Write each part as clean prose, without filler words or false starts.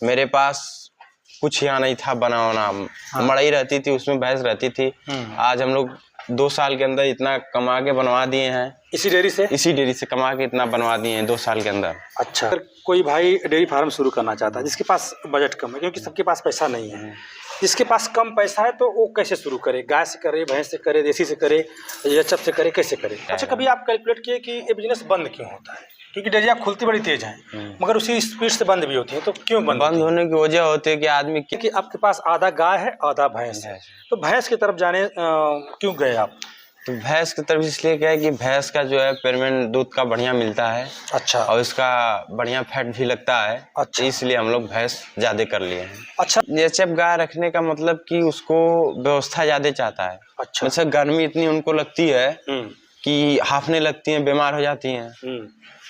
मेरे पास कुछ यहाँ नहीं था बना होना। हाँ। मड़ई रहती थी, उसमें भैंस रहती थी। आज हम लोग 2 साल के अंदर इतना कमा के बनवा दिए हैं। इसी डेयरी से कमा के इतना बनवा दिए हैं 2 साल के अंदर। अच्छा, अगर कोई भाई डेयरी फार्म शुरू करना चाहता है जिसके पास बजट कम है, क्योंकि सबके पास पैसा नहीं है, जिसके पास कम पैसा है तो वो कैसे शुरू करे? गाय से करे, भैंस से करे, देसी से करे, एचएफ से करे, कैसे करे? अच्छा, कभी आप कैलकुलेट किए कि ये बिजनेस बंद क्यों होता है? क्योंकि डेयरियाँ खुलती बड़ी तेज हैं मगर उसी स्पीड से बंद भी होती है, तो क्यों बंद होने की वजह होती है कि आदमी कि आपके पास आधा गाय है आधा भैंस है, तो भैंस की तरफ जाने क्यों गए आप? तो भैंस की तरफ इसलिए क्या है कि भैंस का जो है पेमेंट दूध का बढ़िया मिलता है। अच्छा। और इसका बढ़िया फैट भी लगता है। अच्छा। इसलिए हम लोग भैंस ज्यादा कर लिए हैं। अच्छा। एचएफ गाय रखने का मतलब कि उसको व्यवस्था ज्यादा चाहता है। अच्छा। मतलब गर्मी इतनी उनको लगती है कि हाफने लगती हैं, बीमार हो जाती हैं,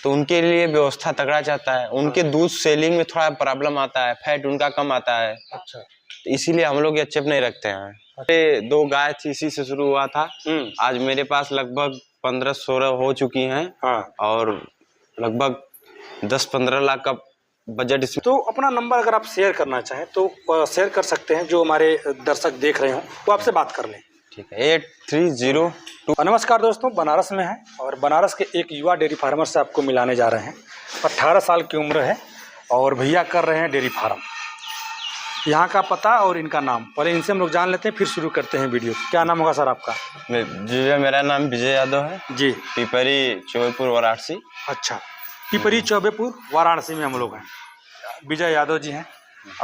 तो उनके लिए व्यवस्था तगड़ा चाहता है। उनके दूध सेलिंग में थोड़ा प्रॉब्लम आता है, फैट उनका कम आता है। अच्छा। तो इसीलिए हम लोग एचएफ नहीं रखते हैं। 2 गाय थी, इसी से शुरू हुआ था। आज मेरे पास लगभग 15-16 हो चुकी हैं। हाँ। और लगभग 10-15 लाख का बजट इसमें। तो अपना नंबर अगर आप शेयर करना चाहें तो शेयर कर सकते हैं, जो हमारे दर्शक देख रहे हो वो आपसे बात कर लें। ठीक है, 8302। नमस्कार दोस्तों, बनारस में है और बनारस के एक युवा डेयरी फार्मर से आपको मिलाने जा रहे हैं। 18 साल की उम्र है और भैया कर रहे हैं डेयरी फार्म। यहाँ का पता और इनका नाम पहले इनसे हम लोग जान लेते हैं, फिर शुरू करते हैं वीडियो। क्या नाम होगा सर आपका? जी, मेरा नाम विजय यादव है जी। पिपरी चौबेपुर वाराणसी। अच्छा, पिपरी चौबेपुर वाराणसी में हम लोग हैं। विजय यादव जी हैं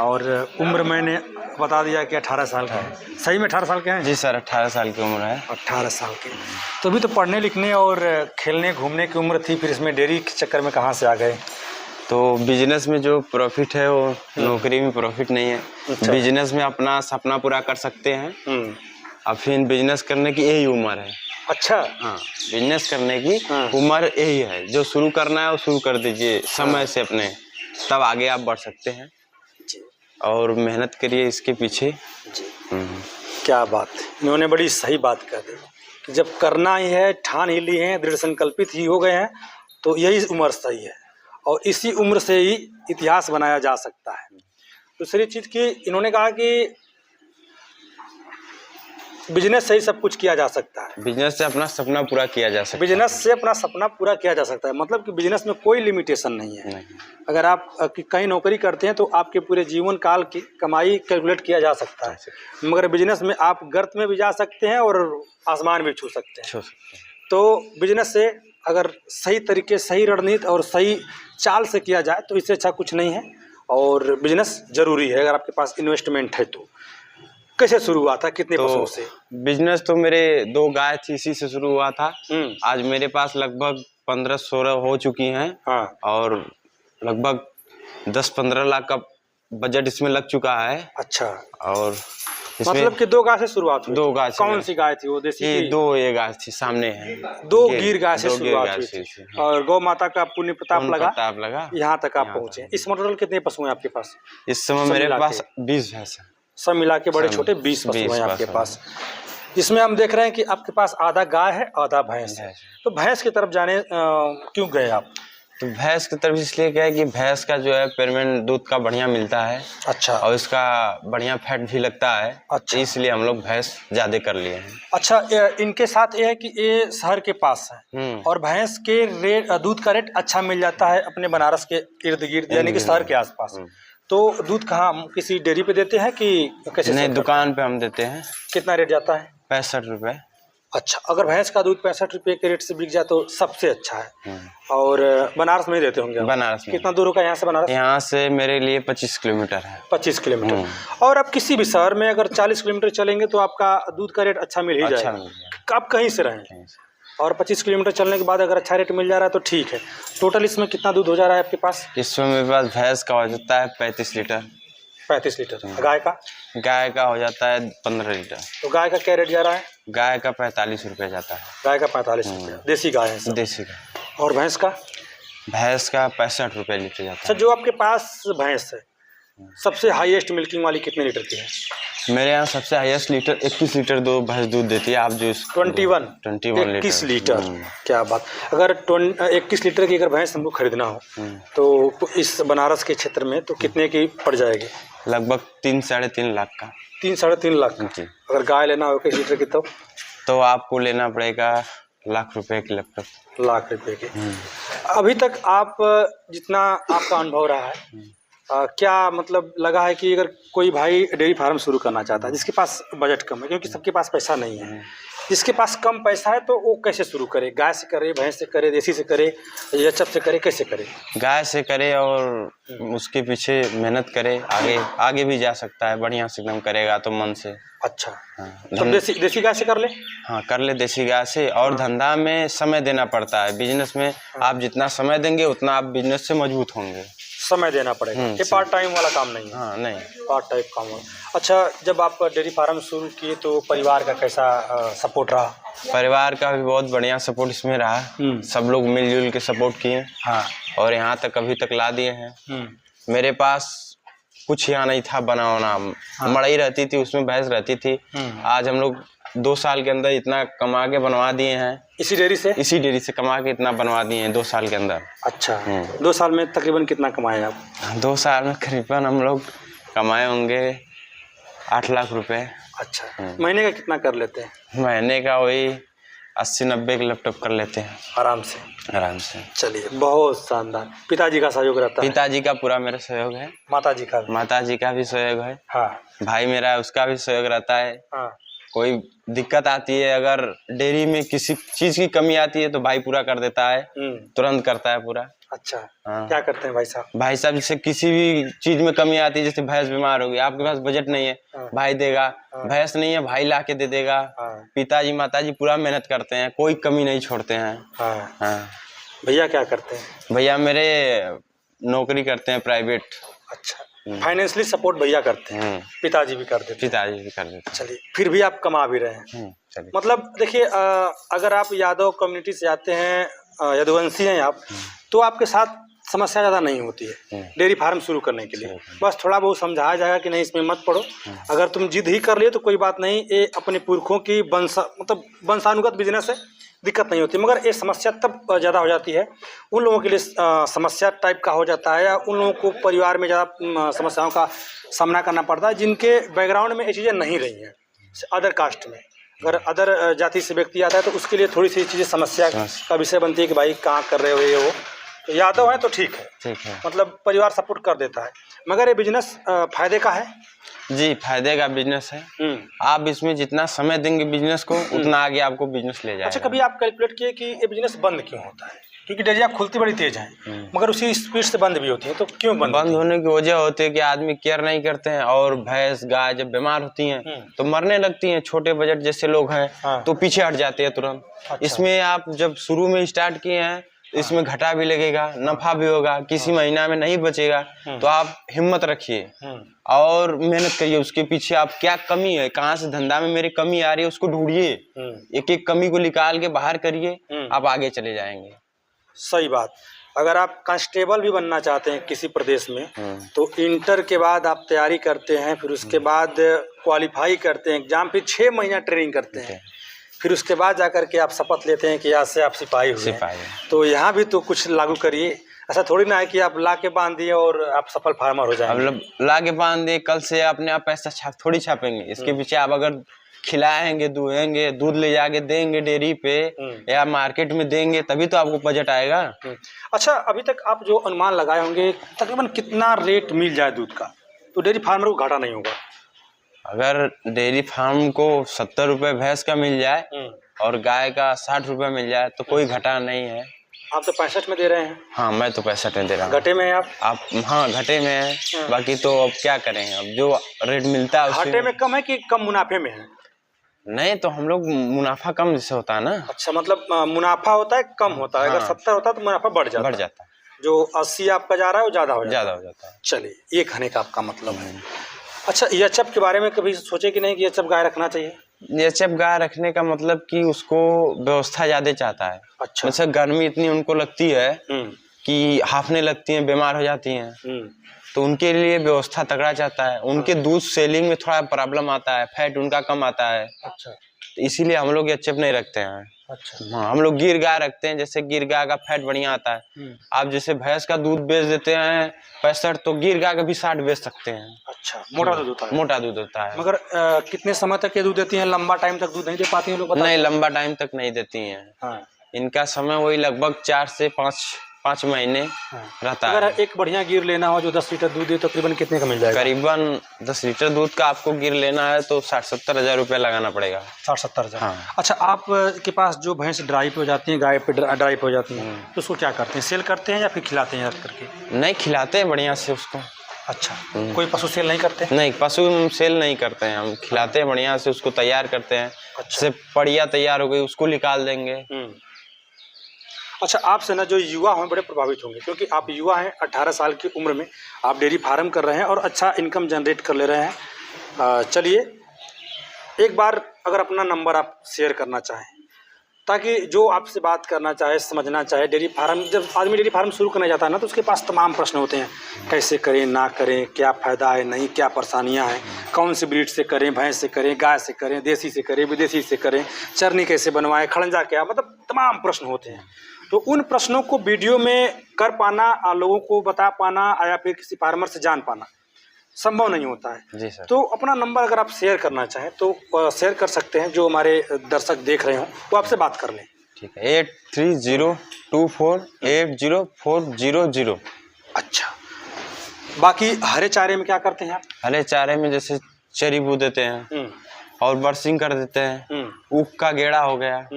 और उम्र मैंने बता दिया कि 18 साल का है। सही में 18 साल के हैं? जी सर, 18 साल की उम्र है। 18 साल के। तो अभी तो पढ़ने लिखने और खेलने घूमने की उम्र थी, फिर इसमें डेयरी के चक्कर में कहाँ से आ गए? तो बिजनेस में जो प्रॉफिट है वो नौकरी में प्रॉफिट नहीं है। अच्छा। बिजनेस में अपना सपना पूरा कर सकते हैं। अब फिर बिजनेस करने की यही उम्र है। अच्छा। हाँ, बिजनेस करने की उम्र यही है। जो शुरू करना है वो शुरू कर दीजिए समय से अपने, तब आगे आप बढ़ सकते हैं और मेहनत करिए इसके पीछे। क्या बात, इन्होंने बड़ी सही बात कर दी कि जब करना ही है, ठान ही लिए हैं, दृढ़ संकल्पित ही हो गए हैं, तो यही उम्र सही है और इसी उम्र से ही इतिहास बनाया जा सकता है। दूसरी चीज़ कि इन्होंने कहा कि बिजनेस से ही सब कुछ किया जा सकता है। बिजनेस से अपना सपना पूरा किया जा सकता है। बिजनेस से अपना सपना पूरा किया जा सकता है, मतलब कि बिजनेस में कोई लिमिटेशन नहीं है। अगर आप कहीं नौकरी करते हैं तो आपके पूरे जीवन काल की कमाई कैलकुलेट किया जा सकता है, मगर बिजनेस में आप गर्त में भी जा सकते हैं और आसमान भी छू सकते हैं। तो बिजनेस से अगर सही तरीके, सही रणनीति और सही चाल से किया जाए तो इससे अच्छा कुछ नहीं है और बिजनेस जरूरी है अगर आपके पास इन्वेस्टमेंट है तो। कैसे शुरू हुआ था, कितने पशुओं से? बिजनेस तो मेरे 2 गाय थी, इसी से शुरू हुआ था। आज मेरे पास लगभग 15-16 हो चुकी हैं। हाँ। और लगभग 10-15 लाख का बजट इसमें लग चुका है। अच्छा। और मतलब कि 2 गाय से शुरुआत हुई? 2 गाय। कौन सी गाय थी वो? देसी? ये 2 ये गाय थी, सामने है। 2 गिर गाय से शुरुआत हुई थी और गौ माता का पुण्य प्रताप लगा यहाँ तक आप पहुँचे। इस मॉडल कितने पशु हैं आपके पास? इस समय मेरे पास 20 भैंस है। सब मिला के बड़े छोटे 20 पशु हैं आपके पास। इसमें हम देख रहे हैं कि आपके पास आधा गाय है आधा भैंस है, तो भैंस की तरफ जाने क्यों गए आप? तो भैंस की तरफ इसलिए क्या है कि भैंस का जो है पेमेंट दूध का बढ़िया मिलता है। अच्छा। और इसका बढ़िया फैट भी लगता है। अच्छा। इसलिए हम लोग भैंस ज्यादा कर लिए हैं। अच्छा, इनके साथ ये है कि ये शहर के पास है और भैंस के रेट, दूध का रेट अच्छा मिल जाता है अपने बनारस के इर्द गिर्द, यानी कि शहर के आसपास। तो दूध कहाँ, किसी डेयरी पे देते हैं कि कैसे? नहीं, दुकान पे हम देते हैं। कितना रेट जाता है? 65 रुपये। अच्छा, अगर भैंस का दूध 65 रुपये के रेट से बिक जाए तो सबसे अच्छा है। और बनारस में ही देते होंगे? बनारस में। कितना दूर होगा यहाँ से बनारस? यहाँ से मेरे लिए 25 किलोमीटर है। 25 किलोमीटर। और आप किसी भी शहर में अगर 40 किलोमीटर चलेंगे तो आपका दूध का रेट अच्छा मिल ही जाएगा, आप कहीं से रहें। और 25 किलोमीटर चलने के बाद अगर अच्छा रेट मिल जा रहा है तो ठीक है। टोटल इसमें कितना दूध हो जा रहा है आपके पास? इसमें मेरे पास भैंस का हो जाता है 35 लीटर। 35 लीटर। गाय का? गाय का हो जाता है 15 लीटर। तो गाय का क्या रेट जा रहा है? गाय का 45 रुपये जाता है। गाय का 45 रुपये। देसी गाय है? देसी गाय। और भैंस का? भैंस का 65 रुपये लीटर जाता है। अच्छा, जो आपके पास भैंस है सबसे हाईएस्ट मिल्किंग वाली कितने लीटर की है? मेरे यहाँ सबसे हाईएस्ट लीटर 21 लीटर दो भैंस दूध देती है। आप जो 21 लीटर। क्या बात। अगर 21 लीटर की अगर भैंस हमको खरीदना हो तो इस बनारस के क्षेत्र में तो कितने की पड़ जाएगी? लगभग 3-3.5 लाख का। 3-3.5 लाख का। अगर गाय लेना हो 21 लीटर की तो आपको लेना पड़ेगा लाख रुपए की, लगभग लाख रुपए की। अभी तक आप जितना आपका अनुभव रहा है क्या मतलब लगा है कि अगर कोई भाई डेयरी फार्म शुरू करना चाहता है जिसके पास बजट कम है, क्योंकि सबके पास पैसा नहीं है, जिसके पास कम पैसा है तो वो कैसे शुरू करे? गाय से करे, भैंस से करे, देसी से करे, एचएफ से करे, कैसे करे? गाय से करे और उसके पीछे मेहनत करे, आगे भी जा सकता है। बढ़िया से एकदम करेगा तो मन से। अच्छा। तो देसी गाय से कर ले? हाँ, कर ले देसी गाय से। और धंधा में समय देना पड़ता है। बिजनेस में आप जितना समय देंगे उतना आप बिजनेस से मजबूत होंगे। समय देना पड़ेगा। ये पार्ट टाइम वाला काम नहीं है। हाँ, नहीं, पार्ट टाइम काम है। अच्छा, जब आप डेयरी फार्म शुरू किए तो परिवार का कैसा सपोर्ट रहा? परिवार का भी बहुत बढ़िया सपोर्ट इसमें रहा। सब लोग मिलजुल के सपोर्ट किए। हाँ, और यहाँ तक अभी तक ला दिए हैं। मेरे पास कुछ यहाँ नहीं था बना होना। मड़ई रहती थी, उसमें भैंस रहती थी। आज हम लोग 2 साल के अंदर इतना कमा के बनवा दिए हैं। इसी डेयरी से कमा के इतना बनवा दिए हैं 2 साल के अंदर। अच्छा। 2 साल में तकरीबन कितना कमाए आप? 2 साल में करीबन हम लोग कमाए होंगे 8 लाख रुपए। अच्छा। महीने का कितना कर लेते हैं? महीने का वही 80-90 के लैपटॉप कर लेते हैं आराम से। चलिए, बहुत शानदार। पिताजी का सहयोग रहता है? पिताजी का पूरा मेरा सहयोग है। माताजी का भी सहयोग है। हाँ। भाई मेरा है, उसका भी सहयोग रहता है। हाँ। कोई दिक्कत आती है, अगर डेयरी में किसी चीज की कमी आती है तो भाई पूरा कर देता है, तुरंत करता है पूरा। अच्छा। हाँ। क्या करते हैं भाई साहब? भाई साहब जैसे किसी भी चीज में कमी आती है, जैसे भैंस बीमार हो गई, आपके पास बजट नहीं है, हाँ। भाई देगा। हाँ। भैंस नहीं है, भाई ला के दे देगा। हाँ। पिताजी माताजी पूरा मेहनत करते हैं, कोई कमी नहीं छोड़ते हैं। हाँ। हाँ। भैया क्या करते हैं? भैया मेरे नौकरी करते हैं प्राइवेट। अच्छा। फाइनेंशियली सपोर्ट भैया करते हैं, पिताजी भी कर देते हैं। चलिए, फिर भी आप कमा भी रहे हैं। मतलब देखिए, अगर आप यादव कम्युनिटी से आते हैं, यदुवंशी हैं आप, तो आपके साथ समस्या ज़्यादा नहीं होती है डेयरी फार्म शुरू करने के लिए। बस थोड़ा बहुत समझाया जाएगा कि नहीं इसमें मत पड़ो, अगर तुम जिद ही कर लिए तो कोई बात नहीं, ये अपने पुरखों की वंशानुगत बिजनेस है, दिक्कत नहीं होती। मगर ये समस्या तब ज़्यादा हो जाती है उन लोगों के लिए, समस्या टाइप का हो जाता है, या उन लोगों को परिवार में ज़्यादा समस्याओं का सामना करना पड़ता है जिनके बैकग्राउंड में ये चीज़ें नहीं रही हैं। अदर कास्ट में अगर अदर जाति से व्यक्ति आता है तो उसके लिए थोड़ी सी चीज़ें समस्या का विषय बनती है कि भाई कहाँ कर रहे हो ये वो। तो यादव है तो ठीक है, मतलब परिवार सपोर्ट कर देता है। मगर ये बिजनेस फायदे का है जी, फायदे का बिजनेस है। आप इसमें जितना समय देंगे बिजनेस को, उतना आगे आपको बिजनेस ले जाएगा। अच्छा, कभी आप कैलकुलेट किए कि ये बिजनेस बंद क्यों होता है? क्योंकि डेयरियाँ खुलती बड़ी तेज हैं, मगर उसी स्पीड से बंद भी होती है, तो क्यों बंद होने की वजह होती है कि आदमी केयर नहीं करते हैं, और भैंस गाय जब बीमार होती हैं तो मरने लगती हैं। छोटे बजट जैसे लोग हैं तो पीछे हट जाते हैं तुरंत। अच्छा। इसमें आप जब शुरू में स्टार्ट किए हैं इसमें घाटा भी लगेगा, नफा भी होगा, किसी महीना में नहीं बचेगा, तो आप हिम्मत रखिए और मेहनत करिए। उसके पीछे आप क्या कमी है, कहाँ से धंधा में मेरी कमी आ रही है, उसको ढूंढिए, एक एक कमी को निकाल के बाहर करिए, आप आगे चले जाएंगे। सही बात। अगर आप कांस्टेबल भी बनना चाहते हैं किसी प्रदेश में, तो इंटर के बाद आप तैयारी करते हैं, फिर उसके बाद क्वालिफाई करते हैं एग्जाम, फिर 6 महीना ट्रेनिंग करते हैं, फिर उसके बाद जाकर के आप शपथ लेते हैं कि आज से आप सिपाही हुए। तो यहाँ भी तो कुछ लागू करिए। ऐसा थोड़ी ना है कि आप ला के बांध दिए और आप सफल फार्मर हो जाएंगे। अब ला के बांध दिए, कल से अपने आप पैसा थोड़ी छापेंगे। इसके पीछे आप अगर खिलाएंगे, दुहेंगे, दूध ले जाके देंगे डेयरी पे या मार्केट में देंगे, तभी तो आपको बजट आएगा। अच्छा, अभी तक आप जो अनुमान लगाए होंगे तकरीबन कितना रेट मिल जाए दूध का तो डेयरी फार्मर को घाटा नहीं होगा? अगर डेयरी फार्म को 70 रुपये भैंस का मिल जाए और गाय का 60 रुपये मिल जाए तो कोई घाटा नहीं है। आप तो 65 में दे रहे हैं। हाँ, मैं तो 65 में दे रहा हूँ। घाटे में है आप? हाँ, घाटे में है। बाकी तो अब क्या करेंगे, अब जो रेट मिलता है घाटे में कम है कि कम मुनाफे में है? नहीं, तो हम लोग मुनाफा कम जैसे होता है ना। अच्छा, मतलब मुनाफा होता है कम होता है। अगर 70 होता है तो मुनाफा बढ़ जाता है। जो 80 आपका जा रहा है वो ज़्यादा हो जाता है। चलिए, ये कहने का आपका मतलब है। अच्छा, एचएफ के बारे में कभी सोचे कि नहीं कि एचएफ गाय रखना चाहिए? एचएफ गाय रखने का मतलब कि उसको व्यवस्था ज़्यादा चाहता है। अच्छा। जैसे गर्मी इतनी उनको लगती है कि हाफने लगती हैं, बीमार हो जाती हैं, तो उनके लिए व्यवस्था तगड़ा चाहता है। उनके दूध सेलिंग में थोड़ा प्रॉब्लम आता है, फैट उनका कम आता है। अच्छा, तो इसीलिए हम लोग एचएफ नहीं रखते हैं। अच्छा, हाँ, हम लोग गिर गाय रखते हैं, जैसे गिर गाय का फैट बढ़िया आता है। आप जैसे भैंस का दूध बेच देते हैं 65, तो गिर गाय का भी 60 बेच सकते हैं। अच्छा, मोटा दूध होता है। मोटा दूध होता है। मगर कितने समय तक ये दूध देती हैं? लंबा टाइम तक दूध नहीं दे पाती हैं लोग? नहीं, लंबा टाइम तक नहीं देती हैं। हाँ। इनका समय वही लगभग 4 से 5 महीने रहता है। अगर एक बढ़िया गिर लेना हो जो 10 लीटर दूध दे तो करीबन कितने का मिल जाएगा? करीबन 10 लीटर दूध का आपको गिर लेना है तो 60-70 हज़ार रुपये लगाना पड़ेगा। 60-70 हज़ार। हाँ। अच्छा, आप के पास जो भैंस ड्राई पे हो जाती है, गाय पे ड्राई पे हो जाती है, तो उसको क्या करते हैं? सेल करते हैं या फिर खिलाते हैं रख करके? नहीं, खिलाते हैं बढ़िया से उसको। अच्छा, कोई पशु सेल नहीं करते? नहीं, पशु सेल नहीं करते हैं, हम खिलाते हैं बढ़िया से, उसको तैयार करते हैं। जैसे पड़िया तैयार हो गई उसको निकाल देंगे। अच्छा, आपसे ना जो युवा हैं बड़े प्रभावित होंगे, क्योंकि आप युवा हैं, 18 साल की उम्र में आप डेयरी फार्म कर रहे हैं और अच्छा इनकम जनरेट कर ले रहे हैं। चलिए, एक बार अगर अपना नंबर आप शेयर करना चाहें, ताकि जो आपसे बात करना चाहे, समझना चाहे, डेयरी फार्म, जब आदमी डेयरी फार्म शुरू करने जाता है ना तो उसके पास तमाम प्रश्न होते हैं। कैसे करें, ना करें, क्या फ़ायदा है, नहीं, क्या परेशानियां हैं, कौन सी ब्रीड से करें, भैंस से करें, गाय से करें, देसी से करें, विदेशी से करें, चरनी कैसे बनवाएं, खड़ंजा क्या, मतलब तमाम प्रश्न होते हैं। तो उन प्रश्नों को वीडियो में कर पाना, लोगों को बता पाना या फिर किसी फार्मर से जान पाना संभव नहीं होता है। जी सर। तो अपना नंबर अगर आप शेयर करना चाहें तो शेयर कर सकते हैं, जो हमारे दर्शक देख रहे हों वो आपसे बात कर लें। ठीक है, 8302480400। अच्छा, बाकी हरे चारे में क्या करते हैं आप? हरे चारे में जैसे चरी बो देते हैं और बरसिंग कर देते हैं। ऊख का गेड़ा हो गया,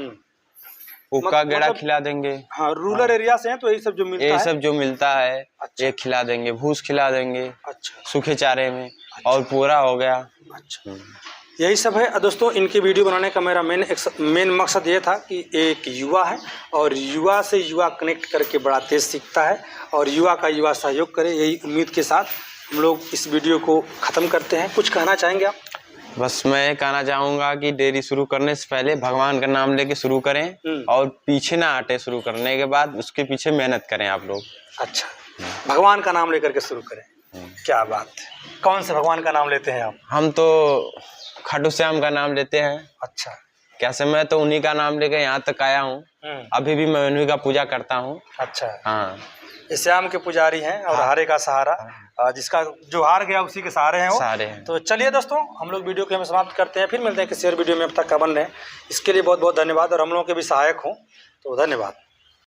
ऊख का गेड़ा खिला देंगे। हाँ, रूरल एरिया से हैं तो यही सब जो मिलता है, यही सब जो मिलता है। अच्छा। ये खिला देंगे, भूस खिला देंगे। अच्छा, सूखे चारे में। और पूरा हो गया। अच्छा, यही सब है दोस्तों। इनकी वीडियो बनाने का मेरा मेन मकसद ये था कि एक युवा है और युवा से युवा कनेक्ट करके बड़ा तेज सीखता है और युवा का युवा सहयोग करे, यही उम्मीद के साथ हम लोग इस वीडियो को ख़त्म करते हैं। कुछ कहना चाहेंगे आप? बस मैं ये कहना चाहूँगा कि डेयरी शुरू करने से पहले भगवान का नाम लेके शुरू करें और पीछे ना हटे। शुरू करने के बाद उसके पीछे मेहनत करें आप लोग। अच्छा, भगवान का नाम लेकर के शुरू करें। क्या बात है। कौन से भगवान का नाम लेते हैं आप? हम तो खाटू श्याम का नाम लेते हैं। अच्छा, कैसे मैं तो उन्हीं का नाम लेकर यहाँ तक आया हूँ। अभी भी मैं उन्हीं का पूजा करता हूँ। अच्छा, हाँ, ये श्याम के पुजारी हैं और हारे का सहारा, जिसका जो हार गया उसी के सहारे हैं वो। सारे हैं। तो चलिए दोस्तों, हम लोग वीडियो को हम समाप्त करते हैं, फिर मिलते हैं किसी और वीडियो में। अब तक का बन रहे हैं, इसके लिए बहुत बहुत धन्यवाद और हम लोगों के भी सहायक हों, तो धन्यवाद।